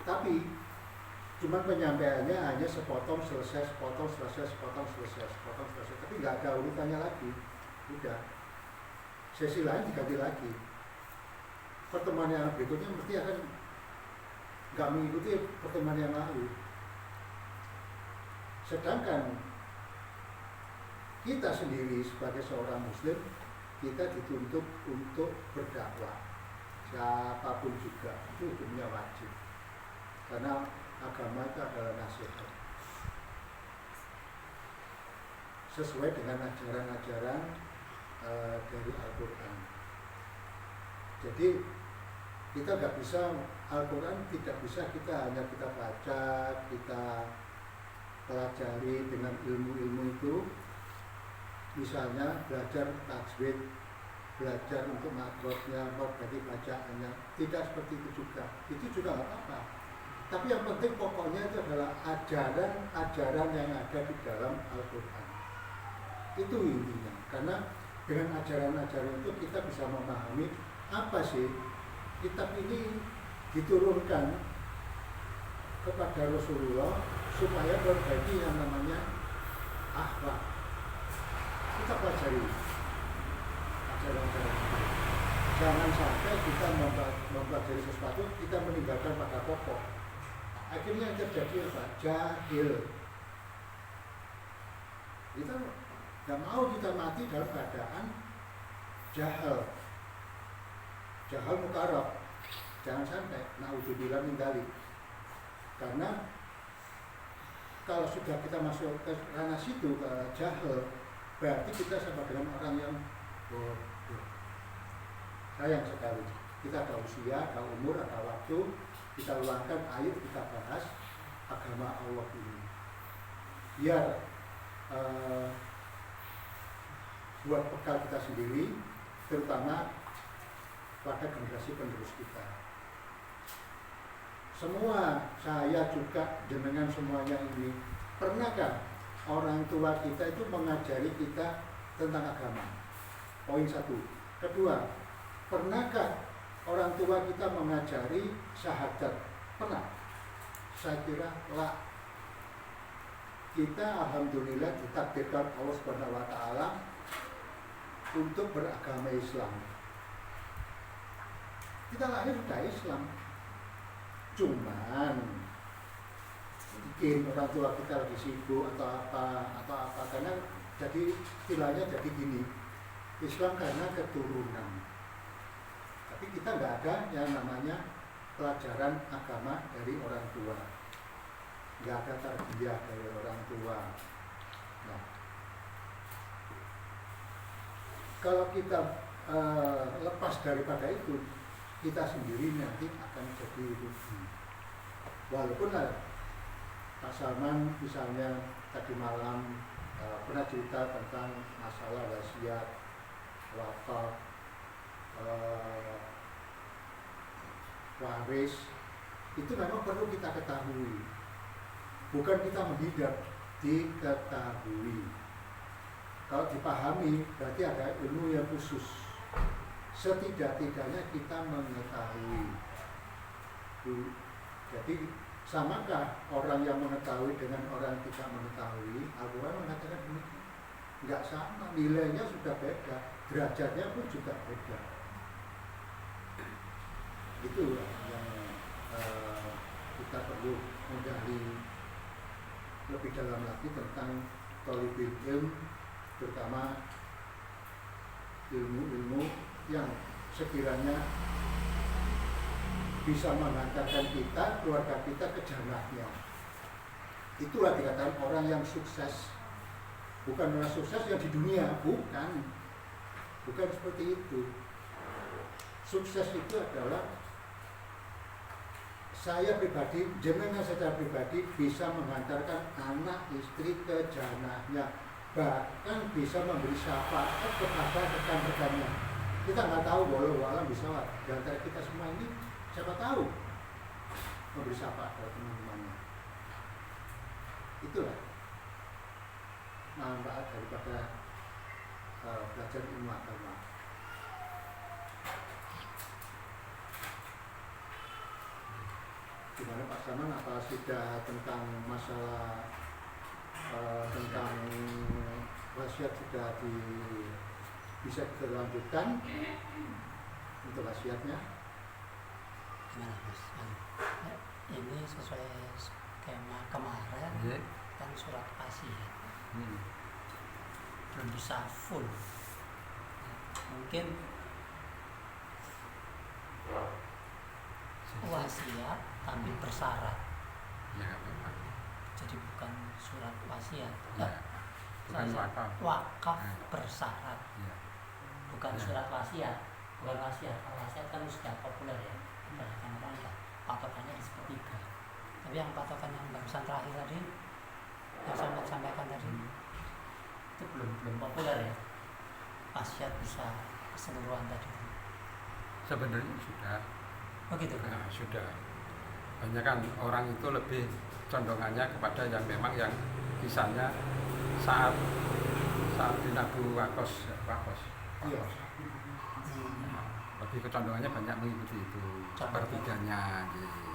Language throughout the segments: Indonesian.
Tapi cuma penyampaiannya hanya sepotong selesai, sepotong selesai, sepotong selesai, sepotong selesai, tapi nggak ada urutannya lagi. Udah, sesi lain diganti lagi. Pertemuan yang berikutnya mesti akan nggak mengikuti pertemuan yang lalu. Sedangkan kita sendiri sebagai seorang muslim, kita dituntut untuk berdakwah. Siapapun juga, itu hukumnya wajib. Karena agama itu adalah nasihat. Sesuai dengan ajaran-ajaran dari Al-Quran. Jadi kita nggak bisa, Al-Quran tidak bisa kita hanya kita baca, kita pelajari dengan ilmu-ilmu itu. Misalnya belajar tajwid, belajar untuk makrotnya, berarti bacaannya. Tidak seperti itu juga. Itu juga nggak apa-apa. Tapi yang penting pokoknya itu adalah ajaran-ajaran yang ada di dalam Al-Quran. Itu intinya. Karena dengan ajaran-ajaran itu kita bisa memahami apa sih kitab ini diturunkan kepada Rasulullah supaya berbagi yang namanya akhlak. Kita pelajari ajaran-ajaran itu. Jangan sampai kita mempelajari sesuatu, kita meninggalkan pada pokok. Akhirnya yang terjadi apa? Jahil. Kita nggak mau kita mati dalam keadaan jahil. Jahil mukarab. Jangan sampai naudzubillah min dzalik. Karena kalau sudah kita masuk ke ranah situ, ke jahil, berarti kita sama dengan orang yang bodoh. Sayang sekali. Kita ada usia, ada umur, ada waktu. Kita luangkan, ayo kita bahas agama Allah ini. Biar buat bekal kita sendiri, terutama pada generasi penerus kita. Semua, saya juga, jenengan semuanya ini, pernahkah orang tua kita itu mengajari kita tentang agama? Poin satu. Kedua, pernahkah orang tua kita mengajari syahadat? Pernah? Saya kira lah. Kita alhamdulillah ditakdirkan Allah Subhanahu wa taala untuk beragama Islam. Kita lahir sudah Islam. Cuman mungkin orang tua kita lagi sibuk atau apa karena jadi istilahnya jadi gini, Islam karena keturunan. Tapi kita nggak ada yang namanya pelajaran agama dari orang tua, nggak ada tarbiyah dari orang tua. Nah, kalau kita lepas daripada itu, kita sendiri nanti akan jadi rugi. Walaupun Pak Salman misalnya tadi malam pernah cerita tentang masalah wasiat, wakaf, waris, itu memang perlu kita ketahui. Bukan kita menghindar, diketahui. Kalau dipahami berarti ada ilmu yang khusus. Setidak-tidaknya kita mengetahui. Jadi samakah orang yang mengetahui dengan orang yang tidak mengetahui? Al-Quran mengatakan demikian. Enggak sama, nilainya sudah beda, derajatnya pun juga beda. Itu yang kita perlu menggali lebih dalam lagi tentang thalibul ilm, terutama ilmu-ilmu yang sekiranya bisa mengantarkan kita, keluarga kita ke jannahnya. Itulah dikatakan orang yang sukses. Bukan orang sukses yang di dunia, bukan seperti itu. Sukses itu adalah saya pribadi, jenengan secara pribadi bisa mengantarkan anak istri ke jannahnya, bahkan bisa memberi syafaat kepada rekan-rekannya. Kita nggak tahu, walau alam bisa di antara kita semua ini siapa tahu memberi syafaat kepada teman-temannya. Itulah manfaat daripada belajar ilmu agama. gimana Pak Saman, apa sudah tentang masalah tentang wasiat sudah bisa dilanjutkan untuk wasiatnya? Gimana Mas? Ini sesuai skema kemarin kan surat wasiat belum bisa full. Mungkin wasiat tapi bersyarat. Ya, apa? Jadi bukan surat wasiat. Ya. Bukan wakaf. Wakaf bersyarat. Ya. Bukan Ya. surat wasiat. Bukan wasiat. Kalau wasiat kan sudah populer ya. Kebanyakan orang ya patokannya di sepertiga. Tapi yang patokan yang barusan terakhir tadi, yang saya sampaikan tadi, itu belum populer ya. Wasiat bisa keseluruhan tadi. Sebenarnya sudah. Oh gitu. Nah, sudah. Banyak kan orang itu lebih condongannya kepada yang memang yang kisahnya saat dinabu wakos. Iya. Lebih kecondongannya banyak mengikuti itu sepertiganya gitu.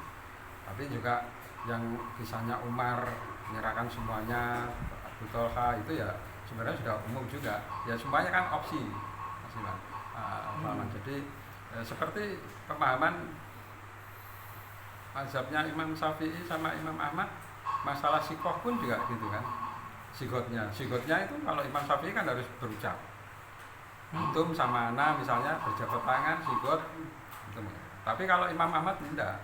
Tapi juga yang kisahnya Umar menyerahkan semuanya, Abu Thalha itu ya sebenarnya sudah umum juga. Ya semuanya kan opsi, Mas Iman. Jadi seperti pemahaman mazhabnya Imam Syafi'i sama Imam Ahmad, masalah sikoh pun juga gitu kan. Sigotnya itu kalau Imam Syafi'i kan harus berucap. Antum sama ana misalnya berjabat tangan, sigot gitu. Tapi kalau Imam Ahmad tidak.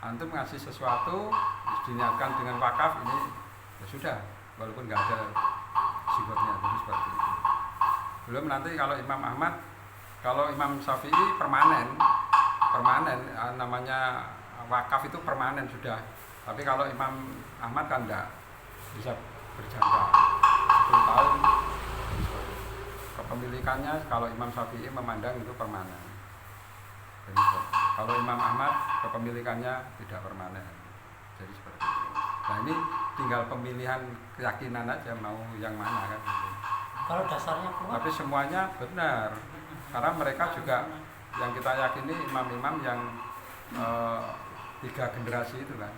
Antum ngasih sesuatu diniatkan dengan wakaf, ini ya sudah, walaupun nggak ada sigotnya, jadi seperti itu. Belum nanti kalau Imam Ahmad, kalau Imam Syafi'i permanen namanya wakaf itu permanen sudah. Tapi kalau Imam Ahmad kan enggak, bisa berjangka 10 tahun. Kepemilikannya kalau Imam Syafi'i memandang itu permanen. Jadi, kalau Imam Ahmad kepemilikannya tidak permanen. Jadi seperti itu. Nah ini tinggal pemilihan keyakinan aja mau yang mana kan. Gitu. Kalau dasarnya kuat. Tapi semuanya benar. Karena mereka juga yang kita yakini imam-imam yang 3 generasi itu kan.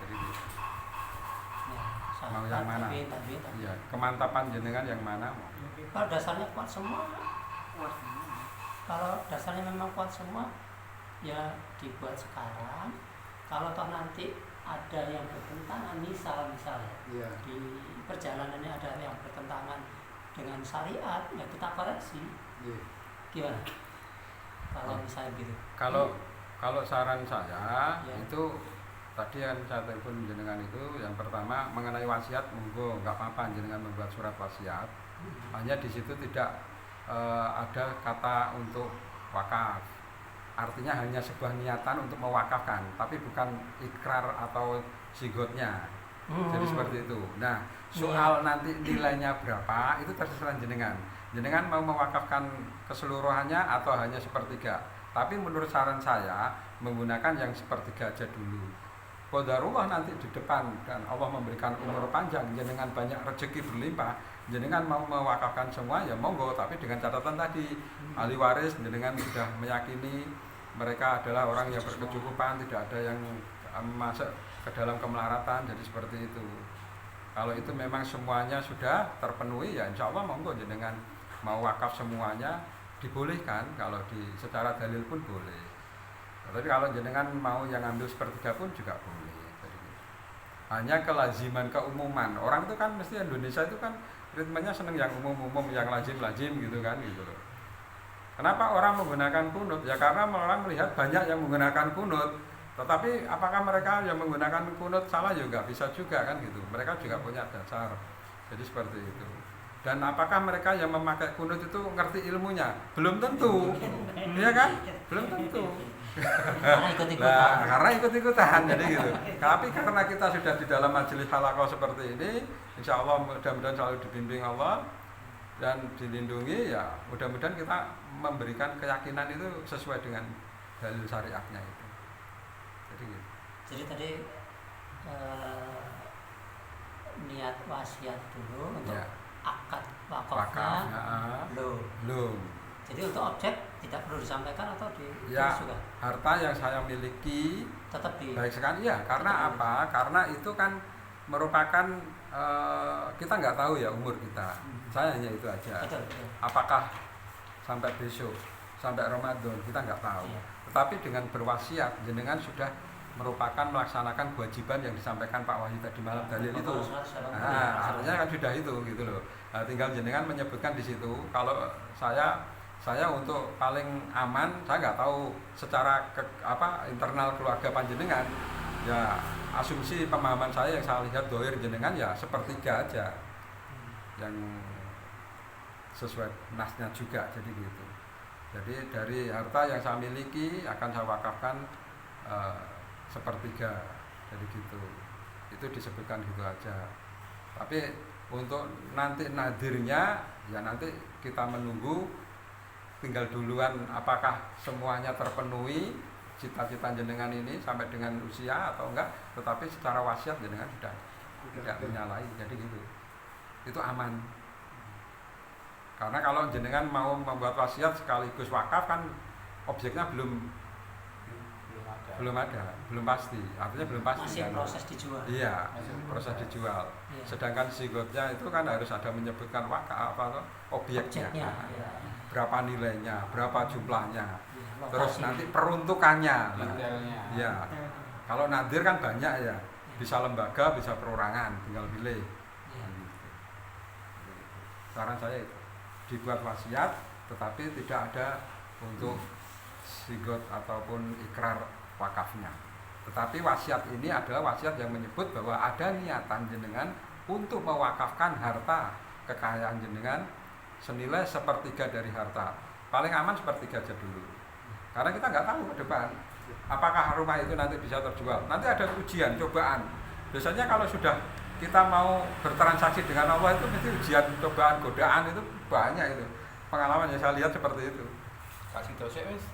Jadi Ya, mau yang mana? Iya, kemantapan jenengan yang mana? Kalau dasarnya kuat semua. Kalau dasarnya memang kuat semua, ya dibuat sekarang. Kalau toh nanti ada yang bertentangan, misalnya Iya. di perjalanan ini ada yang bertentangan dengan syariat, ya kita koreksi. Iya. Gimana? Kalau misalnya gitu. Kalau saran saya Ya. itu tadi yang saya telepon jenengan itu yang pertama mengenai wasiat, monggo nggak apa-apa jenengan membuat surat wasiat. Hanya di situ tidak ada kata untuk wakaf. Artinya hanya sebuah niatan untuk mewakafkan, tapi bukan ikrar atau sigotnya. Jadi seperti itu. Nah, soal nanti nilainya berapa itu terserah jenengan. Jenengan mau mewakafkan keseluruhannya atau hanya sepertiga. Tapi menurut saran saya menggunakan yang sepertiga aja dulu. Qadarullah nanti di depan dan Allah memberikan umur panjang, jenengan banyak rezeki berlimpah, jenengan mau mewakafkan semua ya monggo, tapi dengan catatan tadi ahli waris jenengan sudah meyakini mereka adalah orang yang berkecukupan, tidak ada yang masuk ke dalam kemelaratan, jadi seperti itu. Kalau itu memang semuanya sudah terpenuhi ya insya Allah monggo jenengan mau wakaf semuanya dibolehkan, kalau secara dalil pun boleh. Tapi kalau jenengan mau yang ambil sepertiga pun juga boleh. Jadi, hanya kelaziman keumuman. Orang itu kan mesti Indonesia itu kan ritmenya seneng yang umum-umum, yang lazim-lazim gitu kan gitu loh. Kenapa orang menggunakan kunut? Ya karena orang melihat banyak yang menggunakan kunut. Tetapi apakah mereka yang menggunakan kunut salah? Ya nggak bisa juga kan gitu. Mereka juga punya dasar. Jadi seperti itu. Dan apakah mereka yang memakai kunut itu ngerti ilmunya? Belum tentu. Iya kan? Belum tentu. Karena ikut-ikutan jadi gitu. Tapi karena kita sudah di dalam majelis halaqah seperti ini, insya Allah mudah-mudahan selalu dibimbing Allah dan dilindungi, ya mudah-mudahan kita memberikan keyakinan itu sesuai dengan dalil syariatnya itu. Jadi gitu. Jadi tadi niat wasiat dulu untuk Ya. akad wakafnya belum. Jadi untuk objek tidak perlu disampaikan atau Ya, ditulis juga? harta yang saya miliki Tetap di baik sekali ya, karena apa? Karena itu kan merupakan kita nggak tahu ya umur kita. Saya hanya itu aja. betul, betul. Apakah sampai besok, sampai Ramadan kita nggak tahu. Iya. Tetapi dengan berwasiat, jenengan sudah merupakan melaksanakan kewajiban yang disampaikan Pak Wahyu tadi malam dalil itu. Nah, artinya kan sudah itu gitu loh. Nah, tinggal jenengan menyebutkan di situ. Kalau saya untuk paling aman, saya nggak tahu secara internal keluarga panjenengan. Ya asumsi pemahaman saya yang saya lihat dohir jenengan ya sepertiga aja, yang sesuai nasnya juga, jadi gitu. Jadi dari harta yang saya miliki akan saya wakafkan sepertiga, jadi gitu. Itu disebutkan gitu aja. Tapi untuk nanti nadirnya ya nanti kita menunggu, tinggal duluan apakah semuanya terpenuhi cita-cita jenengan ini sampai dengan usia atau enggak. Tetapi secara wasiat jenengan sudah tidak menyalahi, jadi gitu. Itu aman. Karena kalau jenengan mau membuat wasiat sekaligus wakaf kan objeknya belum ada, belum pasti. Artinya belum pasti. Masih kan? proses dijual. Iya, proses dijual. Iya. Sedangkan sigotnya itu kan harus ada menyebutkan objeknya. Objeknya, iya. Berapa nilainya, berapa jumlahnya. Iya, Terus lokasi. nanti peruntukannya. Detailnya. Ya. Kalau nadir kan banyak ya. Bisa lembaga, bisa perorangan, tinggal pilih. Iya. Saran saya itu dibuat wasiat, tetapi tidak ada untuk sigot ataupun ikrar wakafnya. Tetapi wasiat ini adalah wasiat yang menyebut bahwa ada niatan jenengan untuk mewakafkan harta kekayaan jenengan senilai sepertiga dari harta. Paling aman sepertiga aja dulu. Karena kita nggak tahu ke depan apakah rumah itu nanti bisa terjual. Nanti ada ujian, cobaan. Biasanya kalau sudah kita mau bertransaksi dengan Allah itu mesti ujian, cobaan, godaan itu banyak itu. Pengalaman yang saya lihat seperti itu. Kasih dosa wis.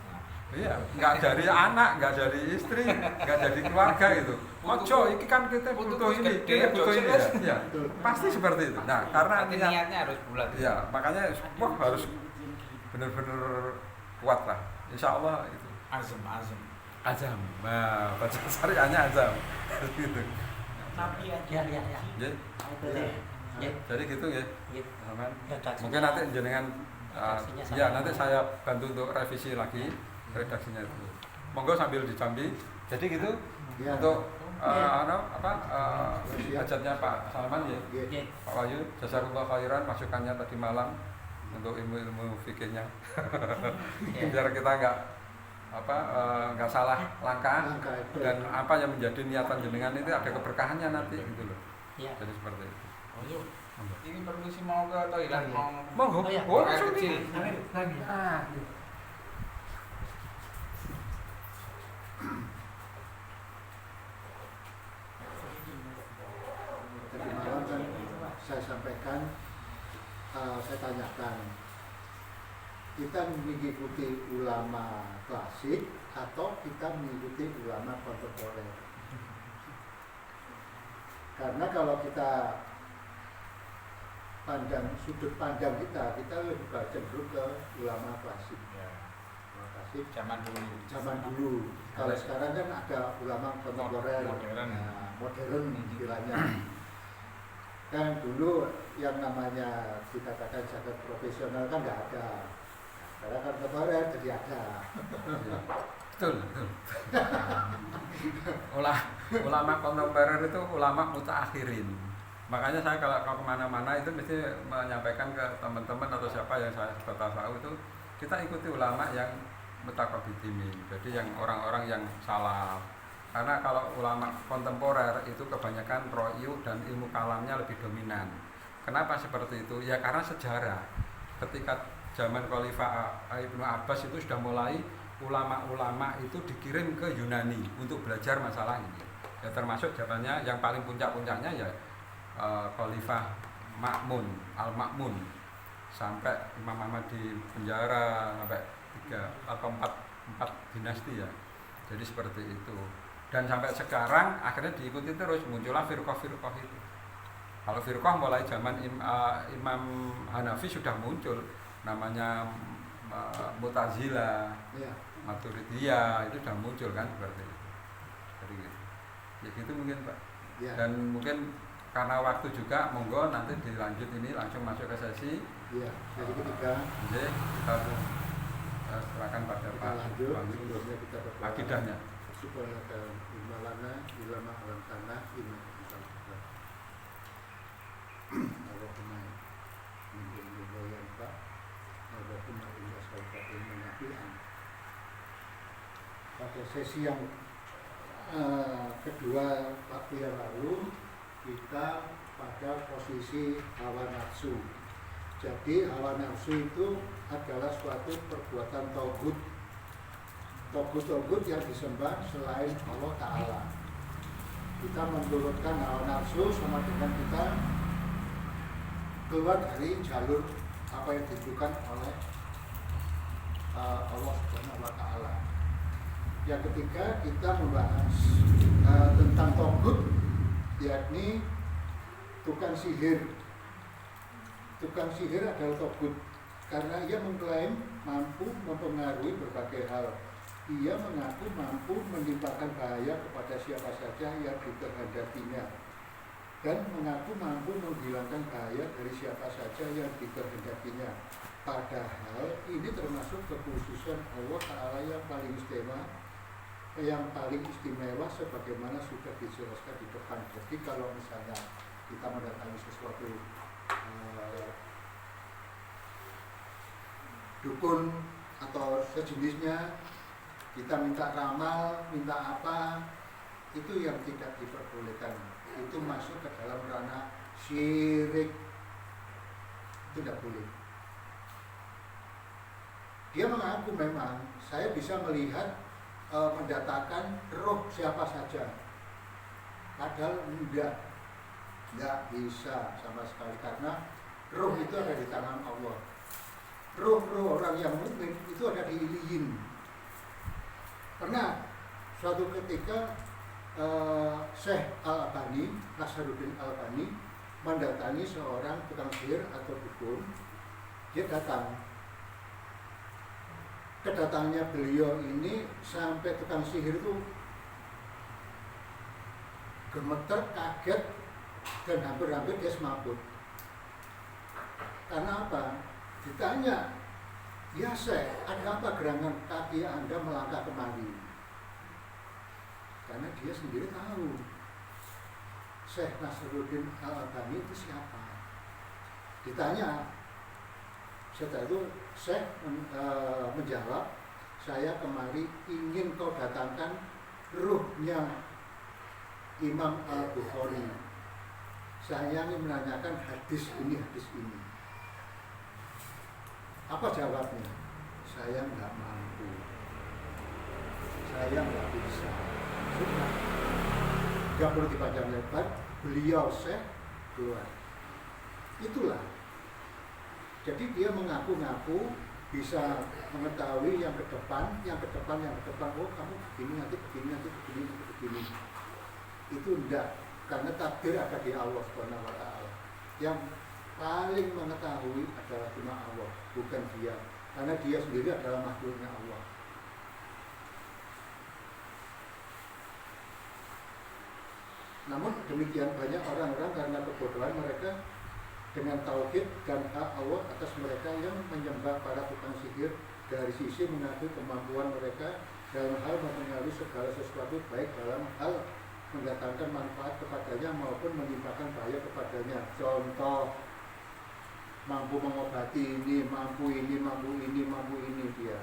Iya, nggak dari anak, nggak dari istri, nggak dari keluarga gitu. Ojo, ini kan kita butuh ini, kita butuh ini ya. Pasti seperti itu. Nah, karena niatnya harus bulat. ya, makanya harus benar-benar kuat lah. Insya Allah itu. Azam. Azam. Nah, baca syariahnya azam. Gitu. Tapi Ya, ya, ya. Ya. Ya. Jadi gitu ya. Gitu. Aman. Redaksinya- Mungkin nanti jenengan redaksinya ya sama. nanti saya bantu untuk revisi lagi redaksinya itu. Monggo sambil dicambi. Jadi gitu Ya. untuk Ya. hajatnya Pak Salman ya. Ya. Pak Wahyu, jazakallah khairan masukannya tadi malam untuk ilmu-ilmu fikihnya. Ya. Biar kita nggak salah langkah dan apa yang menjadi niatan jenengan itu ada keberkahannya nanti gitu loh. Ya. Jadi seperti itu. Oh, yuk. Ini permisi mau ke toilet mau Monggo. Oh, iya. Oh, air langsung kecil. nih. Ah. Tadi malam kan saya sampaikan, saya tanyakan, kita mengikuti ulama klasik atau kita mengikuti ulama kontemporer? Karena kalau kita sudut pandang kita lebih cenderung ke ulama klasik. Ulama klasik Zaman dulu. zaman dulu. Kalau sekarang kan ada ulama kontemporer, Modern. modern istilahnya. Kan dulu yang namanya dikatakan zakat profesional kan nggak ada. Karena kontemporer jadi ada. Betul. Ulama kontemporer itu ulama mutaakhirin. Makanya saya kalau kemana-mana itu mesti menyampaikan ke teman-teman atau siapa yang saya tahu itu kita ikuti ulama yang mutaqabbidimin. Jadi yang orang-orang yang salah. Karena kalau ulama kontemporer itu kebanyakan ro'yu dan ilmu kalamnya lebih dominan. Kenapa seperti itu? Ya karena sejarah. Ketika zaman Khalifah Ibnu Abbas itu sudah mulai ulama-ulama itu dikirim ke Yunani untuk belajar masalah ini. Ya termasuk zamannya yang paling puncak-puncaknya ya Khalifah Ma'mun, Al-Ma'mun, sampai Imam Ahmad di penjara sampai 3 atau 4 dinasti ya. Jadi seperti itu. Dan sampai sekarang akhirnya diikuti terus, muncullah firqah-firqah itu. Kalau firqah mulai zaman Imam Hanafi sudah muncul, namanya Mutazila, Ya. Maturidiyah itu sudah muncul kan seperti itu. Jadi gitu. Ya gitu mungkin Pak. Ya. Dan mungkin karena waktu juga monggo nanti dilanjut ini langsung masuk ke sesi. Ya. Jadi ketiga Jadi kita serahkan pada kita Pak lanjut. Wahyu Sebelumnya kita berdoa. akidahnya. Subhanaka ilmalana ilama alam tanah inna Allahumma min ilmi Pak Allahumma inna sallallahu menafi'an. Pada sesi yang kedua waktu yang lalu kita pada posisi hawa nafsu. Jadi hawa nafsu itu adalah suatu perbuatan togut yang disembah selain Allah Ta'ala. Kita menurutkan hawa nafsu sama dengan kita keluar dari jalur apa yang ditentukan oleh Allah Subhanahu wa Ta'ala. Yang ketiga kita membahas tentang togut, yakni tukang sihir. Tukang sihir adalah togut karena ia mengklaim mampu mempengaruhi berbagai hal. Ia mengaku mampu menimpakan bahaya kepada siapa saja yang dikehendakinya dan mengaku mampu menghilangkan bahaya dari siapa saja yang dikehendakinya. Padahal ini termasuk kekhususan Allah Ta'ala yang paling istimewa sebagaimana sudah dijelaskan di depan. Jadi kalau misalnya kita mendatangi sesuatu dukun atau sejenisnya, kita minta ramal, minta apa, itu yang tidak diperbolehkan. Itu masuk ke dalam ranah syirik. Itu tidak boleh. Dia mengaku memang saya bisa melihat mendatangkan roh siapa saja. Padahal tidak bisa sama sekali karena roh itu ada di tangan Allah. Roh-roh orang yang mukmin itu ada di iliyin. Pernah suatu ketika Syekh Al-Albani, Nasruddin Al-Albani mendatangi seorang tukang sihir atau dukun. Dia datang. Kedatangannya beliau ini sampai tukang sihir itu gemeter, kaget, dan hampir-hampir dia semaput. Karena apa? Ditanya, ya Syekh, ada apa gerangan kaki Anda melangkah kemari? Karena dia sendiri tahu Syekh Nasruddin Al-Albani itu siapa. Ditanya, setelah itu Syekh menjawab, saya kemari ingin kau datangkan ruhnya Imam Al-Bukhari. Saya ingin menanyakan hadis ini. Apa jawabnya? Saya nggak mampu. Saya nggak bisa. Sudah. Nggak perlu dipanjang lebar. Beliau Syekh keluar. Itulah. Jadi dia mengaku-ngaku bisa mengetahui yang ke depan. Oh kamu begini nanti begini. Itu enggak. Karena takdir ada di Allah Subhanahu wa Ta'ala. Yang paling mengetahui adalah cuma Allah, bukan dia. Karena dia sendiri adalah makhluknya Allah. Namun demikian banyak orang-orang karena kebodohan mereka dengan tauhid dan hak Allah atas mereka yang menyembah para tukang sihir dari sisi mengakui kemampuan mereka dalam hal mempengaruhi segala sesuatu, baik dalam hal mendatangkan manfaat kepadanya maupun menimpakan bahaya kepadanya. Contoh, mampu mengobati ini, mampu ini dia.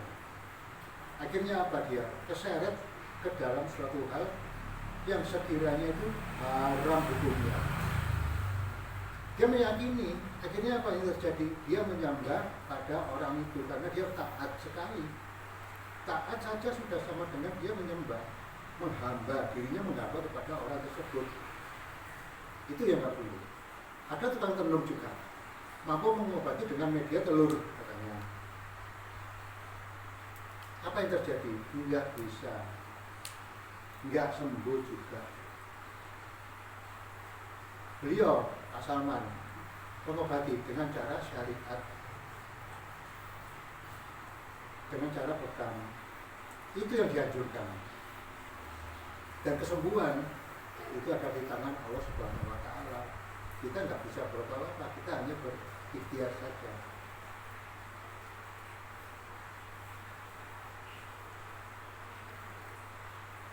Akhirnya apa dia? Keseret ke dalam suatu hal yang sekiranya itu haram hukumnya. Dia meyakini, akhirnya apa yang terjadi? Dia menyembah pada orang itu karena dia taat sekali. Taat saja sudah sama dengan dia menyembah. Menghamba, dirinya menghamba kepada orang tersebut. Itu yang nggak boleh. Ada tukang tenun juga, mampu mengobati dengan media telur katanya. Apa yang terjadi? Nggak bisa, nggak sembuh juga. Beliau Pak Salman mengobati dengan cara syariat. dengan cara bekam. Itu yang dianjurkan. Dan kesembuhan itu ada di tangan Allah Subhanahu wa Ta'ala. Kita nggak bisa berbuat apa-apa, kita hanya berikhtiar saja.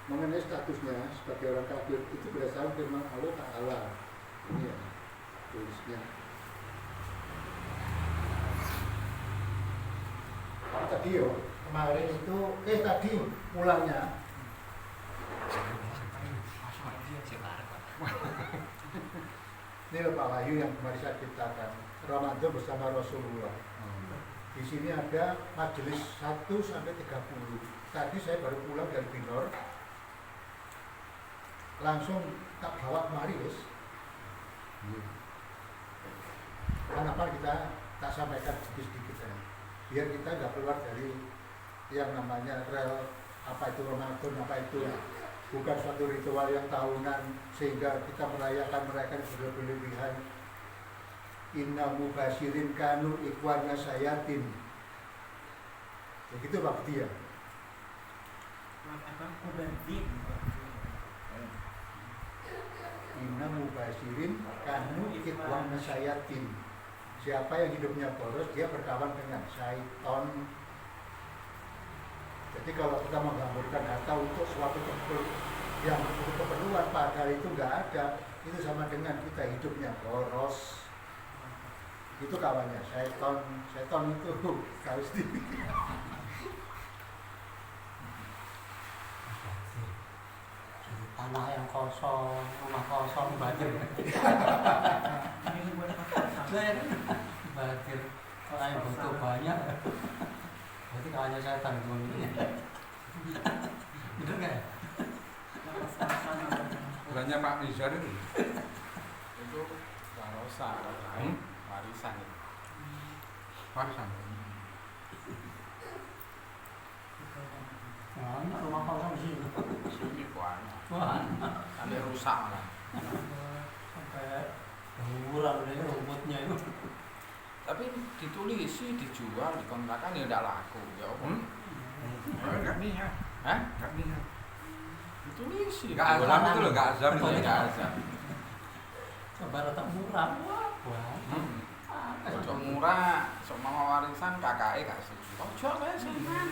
Mengenai statusnya sebagai orang kafir itu berdasarkan firman Allah Ta'ala. Ini ya tulisnya. Tadi kemarin itu tadi mulanya ini Pak Wahyu yang kemarin saya ceritakan Ramadan bersama Rasulullah. Di sini ada majelis 1 sampai 30. Tadi saya baru pulang dari Binor, langsung tak bawa kemari wis. Kenapa kita tak sampaikan sedikit ya, biar kita nggak keluar dari yang namanya rel apa itu Ramadan, apa itu bukan suatu ritual yang tahunan sehingga kita merayakan berlebihan. Inna mubasyirin kanu ikhwana sayatin. Begitu Pak dia. Inna mubasyirin kanu ikhwana sayatin. Siapa yang hidupnya boros, dia berkawan dengan syaiton. Jadi kalau kita menghamburkan harta untuk suatu yang untuk keperluan padahal itu nggak ada, itu sama dengan kita hidupnya boros. Itu kawannya syaiton. Syaiton itu harus tanah yang kosong, rumah kosong, banjir. Banjir. Orang yang butuh banyak. Berarti kawannya setan ini. Bener nggak ya? Bulannya Pak Nizar itu warosa, warisan itu. warisan. Nah, rumah kosong di sini. Sini banyak. Wah, Sampai rusak malah. sampai berumur ini rumputnya itu. Tapi ditulisi, dijual, dikontrakan ya tidak laku. Ya apa? Enggak niat. Hah? Enggak niat. Ditulisi. Enggak azam itu loh, enggak azam itu. Enggak azam. Coba letak murah, wah. Ojo murah, sok mau warisan kakake gak setuju. Ojo kae sampean.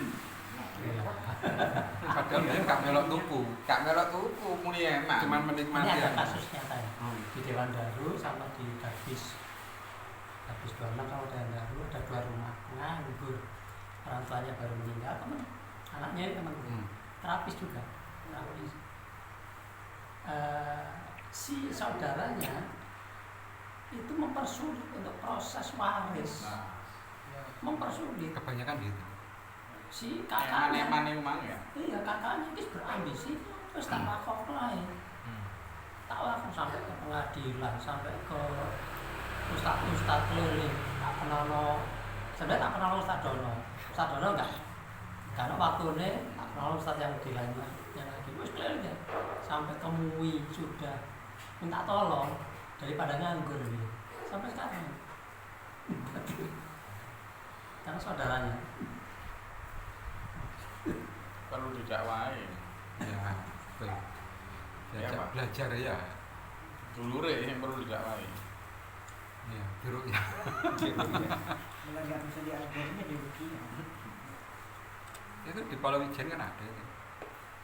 Padahal dia enggak melok tuku. Gak melok tuku muni emak. Cuman Ini menikmati ada aja. kasus nyata ya. Di Dewan Daru sama di Dabis 26 kalau Dewan Daru ada 2 rumah nganggur. Orang tuanya baru meninggal, anaknya teman terapis juga. Terapis. Si saudaranya itu mempersulit untuk proses waris. Mempersulit. Kebanyakan gitu. Si kakaknya, Eman-eman itu mang ya. iya kakaknya itu berambisi, terus tak lakon lain. Tak lakon sampai ke pengadilan, sampai ke ustad keliling. Tak kenal sebenarnya tak kenal Ustad Dono enggak. Karena waktunya tak kenal Ustad yang di lainnya lagi. Terus keliling ya, sampai ke MUI sudah minta tolong daripada nganggur gitu. Sampai sekarang. Karena saudaranya. Perlu didakwai. Ya, betul. Ya, Pak. Belajar ya. Dulure yang perlu didakwai. Ya, biru ya. Kalau nggak bisa diajarnya di Wikinya. Itu di Pulau Ijen kan ada itu.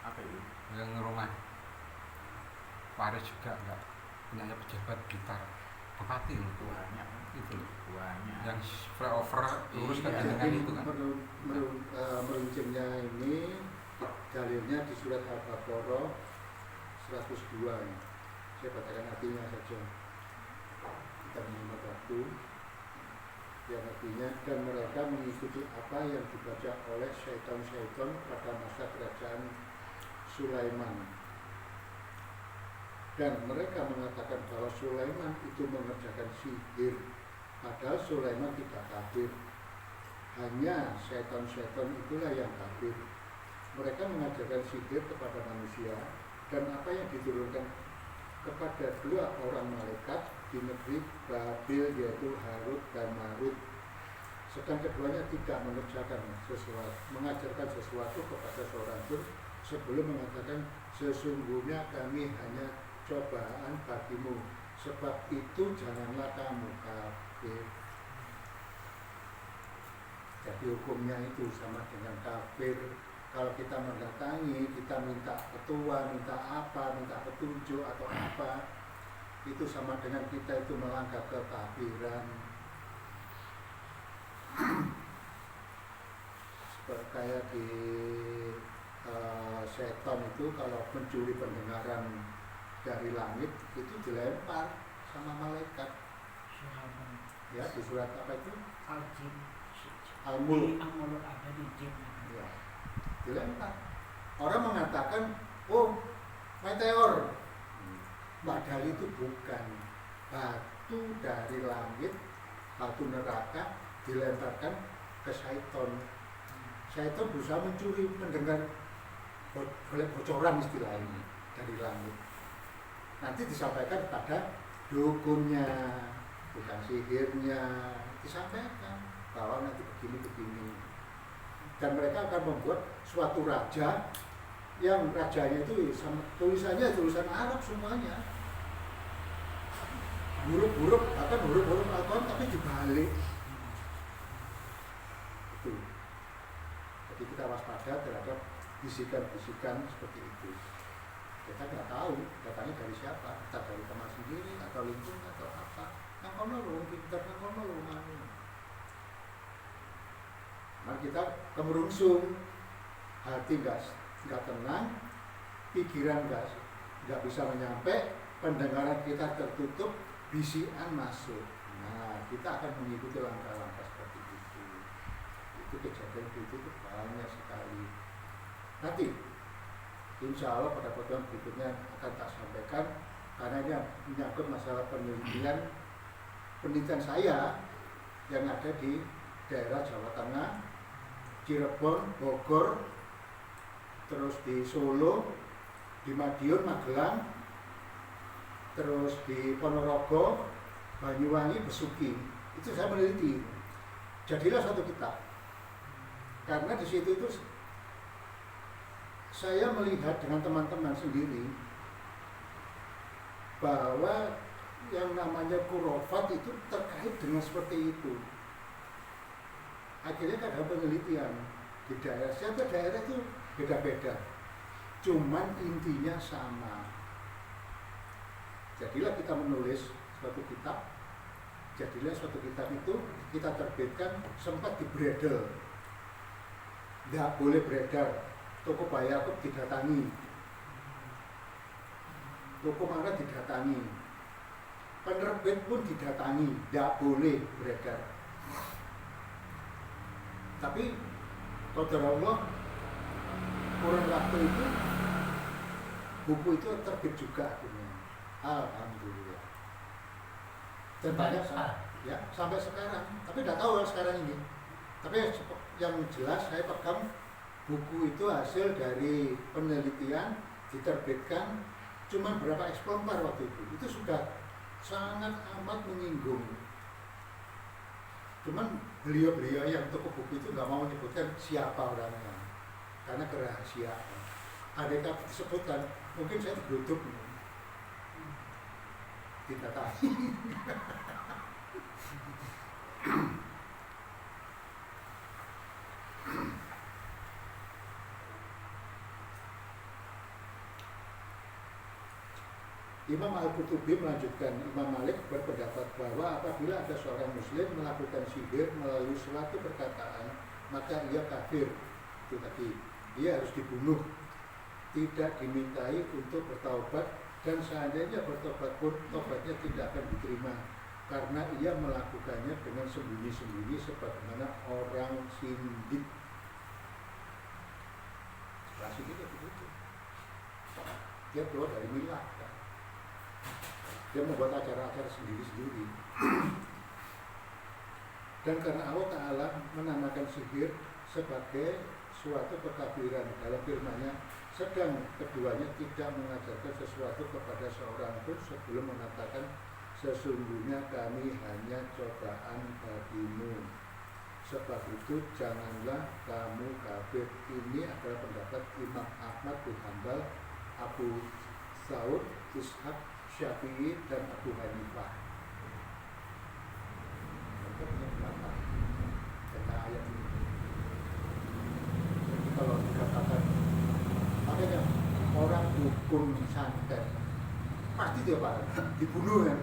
Apa itu? Yang rumah waris juga enggak punyanya pejabat gitar bupati loh. Banyak. Itu loh. Banyak. Yang flyover lurus ke Iya. jenengan itu kan. Meruncingnya ini dalilnya di surat Al-Baqarah 102. Saya bacakan artinya saja. Kita menyimak waktu. Yang artinya, dan mereka mengikuti apa yang dibaca oleh syaitan-syaitan pada masa kerajaan Sulaiman. Dan mereka mengatakan bahwa Sulaiman itu mengerjakan sihir, padahal Sulaiman tidak kafir. Hanya syaitan-syaitan itulah yang kafir. Mereka mengajarkan sihir kepada manusia, dan apa yang diturunkan kepada 2 orang malaikat di negeri Babil, yaitu Harut dan Marut. sedang keduanya tidak mengajarkan sesuatu kepada seorang pun sebelum mengatakan sesungguhnya kami hanya cobaan bagimu, sebab itu janganlah kamu kafir. Jadi hukumnya itu sama dengan kafir. Kalau kita mendatangi, kita minta ketua, minta apa, minta petunjuk atau apa, itu sama dengan kita itu melangkah kekafiran. Seperti kayak di setan itu kalau mencuri pendengaran dari langit itu dilempar sama malaikat. Ya, di surat apa itu? Al-Jin. Al-Mulk. Al-Mulk ada di Jin. Ya, dilempar. Orang mengatakan, oh meteor, padahal itu bukan, batu dari langit, batu neraka dilemparkan ke syaiton. Syaiton berusaha mencuri mendengar bocoran istilah ini dari langit. Nanti disampaikan kepada dukunnya, bukan sihirnya, disampaikan bahwa nanti begini-begini. Dan mereka akan membuat suatu raja yang rajanya itu tulisannya tulisan Arab semuanya, huruf-huruf, bahkan huruf-huruf Al-Quran tapi dibalik. Itu. Jadi kita waspada terhadap bisikan-bisikan seperti itu. Kita nggak tahu datangnya dari siapa, entah dari teman sendiri atau lingkungan atau apa. Yang kono loh, pintar, yang kono loh manu. Nah kita kemerungsung, hati nggak tenang, pikiran nggak bisa menyampai, pendengaran kita tertutup, bisikan masuk. Nah kita akan mengikuti langkah-langkah seperti itu. Itu kejadian itu banyak sekali. Nanti insya Allah pada pertemuan berikutnya akan tak sampaikan, karena ini menyangkut masalah penelitian saya yang ada di daerah Jawa Tengah, Cirebon, Bogor, terus di Solo, di Madiun, Magelang, terus di Ponorogo, Banyuwangi, Besuki. Itu saya meneliti. Jadilah satu kitab. Karena di situ itu saya melihat dengan teman-teman sendiri bahwa yang namanya khurafat itu terkait dengan seperti itu. Akhirnya ada penelitian di daerah, setiap daerah itu beda-beda, cuman intinya sama. Jadilah kita menulis suatu kitab, jadilah suatu kitab itu kita terbitkan, sempat dibredel, tidak boleh beredar. Toko Bayakub didatangi, toko mana didatangi, penerbit pun didatangi, tidak boleh beredar. Tapi qadar Allah, kurang waktu itu buku itu terbit juga akhirnya. Alhamdulillah. Dan banyak ya sampai sekarang. Tapi tidak tahu sekarang ini. Tapi yang jelas saya pegang buku itu hasil dari penelitian, diterbitkan, cuma berapa eksemplar waktu itu sudah sangat amat menyinggung. Cuman beliau-beliau yang toko buku itu nggak mau menyebutkan siapa orangnya, karena kerahasiaan. Ada disebutkan, mungkin saya digelutuk, tidak tahu. Imam Al-Qurtubi melanjutkan, Imam Malik berpendapat bahwa apabila ada seorang muslim melakukan sihir melalui suatu perkataan, maka ia kafir. Itu tadi, dia harus dibunuh, tidak dimintai untuk bertaubat, dan seandainya bertobat pun tobatnya tidak akan diterima karena ia melakukannya dengan sembunyi-sembunyi sebagaimana orang sindik. Rasik itu begitu. Dia keluar dari milah. Dia membuat acara-acara sendiri-sendiri. Dan karena Allah Ta'ala menamakan sihir sebagai suatu kekafiran dalam firman-Nya, sedang keduanya tidak mengajarkan sesuatu kepada seorang pun sebelum mengatakan sesungguhnya kami hanya cobaan bagimu, Sebab itu janganlah kamu kafir. Ini adalah pendapat Imam Ahmad bin Hanbal, Abu Saud, Ishaq, Syafi'i, dan Abu Hanifah. Contohnya berapa? Kata ayat ini. Jadi kalau dikatakan, makanya orang hukum santet pasti dia dibunuh kan,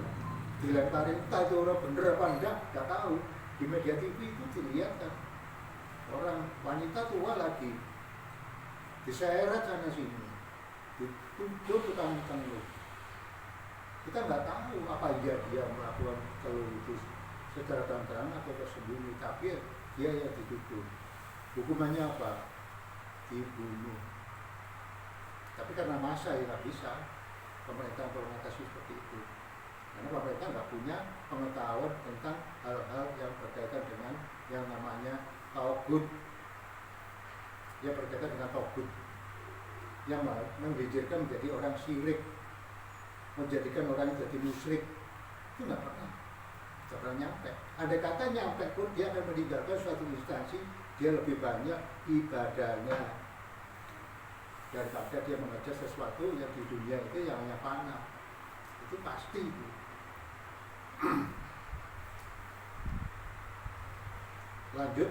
dilemparin, entah itu orang bener apa enggak tahu. Di media TV itu dilihat kan, orang wanita tua lagi diseret sana sini, dituduh tukang telur. Kita nggak tahu apa dia melakukan telur itu secara terang-terang atau tersembunyi, tapi dia yang dituduh. Hukumannya apa? Dibunuh. Tapi karena masa ya nggak bisa pemerintah kasih seperti itu, karena pemerintah nggak punya pengetahuan tentang hal-hal yang berkaitan dengan yang namanya tauhid, yang berkaitan dengan tauhid, yang menghijirkan menjadi orang syirik, menjadikan orang jadi musyrik, itu nggak pernah nyampe. Ada kata nyampe pun dia akan meninggalkan suatu instansi, dia lebih banyak ibadahnya daripada dia mengejar sesuatu yang di dunia itu yang hanya fana. Itu pasti itu. Lanjut,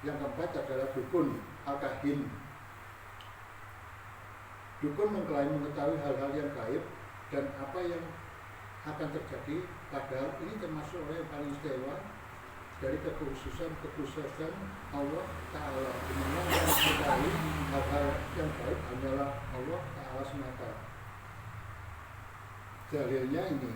yang keempat adalah dukun al-kahin. Dukun mengklaim mengetahui hal-hal yang gaib dan apa yang akan terjadi, padahal ini termasuk orang yang paling istimewa dari kekhususan Allah Ta'ala, di mana yang mengetahui hal-hal yang gaib hanyalah Allah Ta'ala semata. Dalilnya ini